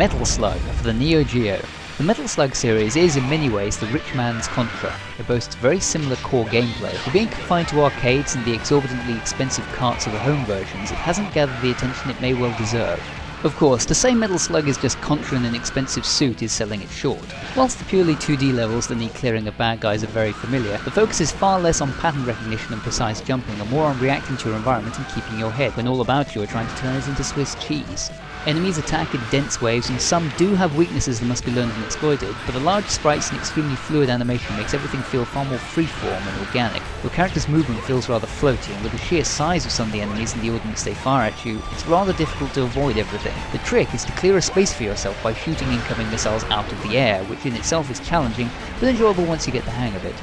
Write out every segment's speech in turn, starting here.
Metal Slug for the Neo Geo. The Metal Slug series is in many ways the rich man's Contra. It boasts very similar core gameplay, but being confined to arcades and the exorbitantly expensive carts of the home versions, it hasn't gathered the attention it may well deserve. Of course, to say Metal Slug is just Contra in an expensive suit is selling it short. Whilst the purely 2D levels that need clearing of bad guys are very familiar, the focus is far less on pattern recognition and precise jumping, and more on reacting to your environment and keeping your head when all about you are trying to turn it into Swiss cheese. Enemies attack in dense waves, and some do have weaknesses that must be learned and exploited, but the large sprites and extremely fluid animation makes everything feel far more freeform and organic. Your character's movement feels rather floaty, and with the sheer size of some of the enemies and the ordnance they fire at you, it's rather difficult to avoid everything. The trick is to clear a space for yourself by shooting incoming missiles out of the air, which in itself is challenging, but enjoyable once you get the hang of it.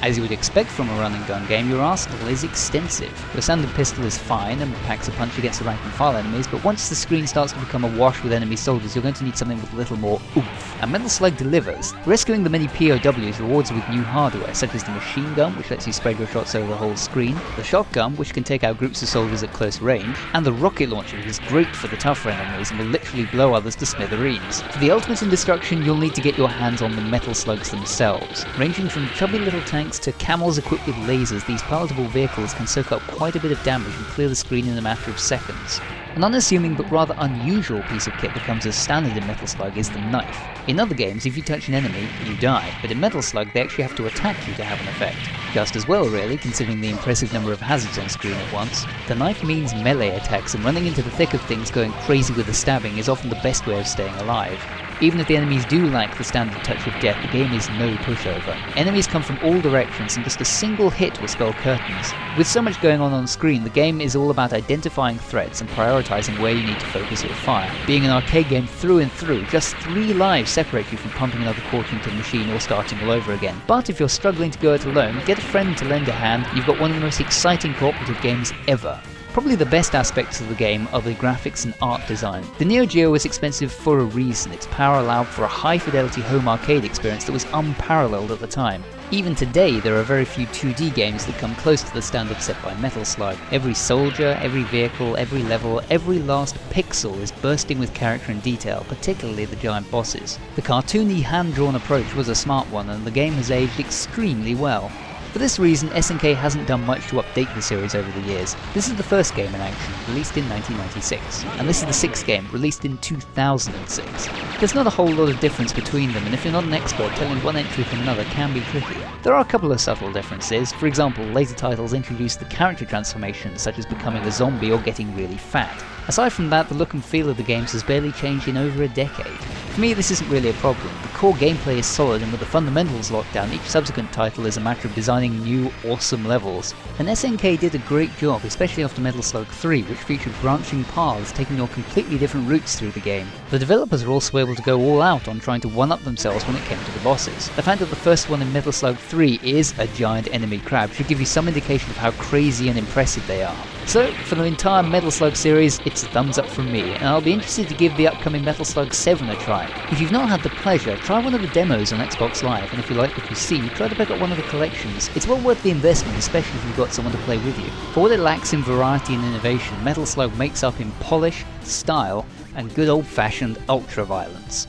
As you would expect from a run and gun game, your arsenal is extensive. Your standard pistol is fine and packs a punch against the rank and file enemies, but once the screen starts to become awash with enemy soldiers, you're going to need something with a little more oomph. And Metal Slug delivers. Rescuing the many POWs rewards you with new hardware, such as the machine gun, which lets you spread your shots over the whole screen, the shotgun, which can take out groups of soldiers at close range, and the rocket launcher, which is great for the tougher enemies and will literally blow others to smithereens. For the ultimate in destruction, you'll need to get your hands on the Metal Slugs themselves. Ranging from chubby little tanks to camels equipped with lasers, these palatable vehicles can soak up quite a bit of damage and clear the screen in a matter of seconds. An unassuming but rather unusual piece of kit that comes as standard in Metal Slug is the knife. In other games, if you touch an enemy, you die, but in Metal Slug they actually have to attack you to have an effect. Just as well really, considering the impressive number of hazards on screen at once. The knife means melee attacks, and running into the thick of things going crazy with the stabbing is often the best way of staying alive. Even if the enemies do lack the standard touch of death, the game is no pushover. Enemies come from all directions and just a single hit will spell curtains. With so much going on screen, the game is all about identifying threats and prioritising where you need to focus your fire. Being an arcade game through and through, just 3 lives separate you from pumping another quarter into the machine or starting all over again. But if you're struggling to go it alone, get a friend to lend a hand. You've got one of the most exciting cooperative games ever. Probably the best aspects of the game are the graphics and art design. The Neo Geo was expensive for a reason. Its power allowed for a high-fidelity home arcade experience that was unparalleled at the time. Even today, there are very few 2D games that come close to the standard set by Metal Slug. Every soldier, every vehicle, every level, every last pixel is bursting with character and detail, particularly the giant bosses. The cartoony, hand-drawn approach was a smart one, and the game has aged extremely well. For this reason, SNK hasn't done much to update the series over the years. This is the first game in action, released in 1996, and this is the 6th game, released in 2006. There's not a whole lot of difference between them, and if you're not an expert, telling one entry from another can be tricky. There are a couple of subtle differences. For example, later titles introduced the character transformations, such as becoming a zombie or getting really fat. Aside from that, the look and feel of the games has barely changed in over a decade. For me, this isn't really a problem. The core gameplay is solid, and with the fundamentals locked down, each subsequent title is a matter of designing new, awesome levels. And SNK did a great job, especially after Metal Slug 3, which featured branching paths taking on completely different routes through the game. The developers are also able to go all out on trying to one-up themselves when it came to the bosses. The fact that the first one in Metal Slug 3 is a giant enemy crab should give you some indication of how crazy and impressive they are. So, for the entire Metal Slug series, it's a thumbs up from me, and I'll be interested to give the upcoming Metal Slug 7 a try. If you've not had the pleasure, try one of the demos on Xbox Live, and if you like what you see, try to pick up one of the collections. It's well worth the investment, especially if you've got someone to play with you. For what it lacks in variety and innovation, Metal Slug makes up in polish, style, and good old-fashioned ultra-violence.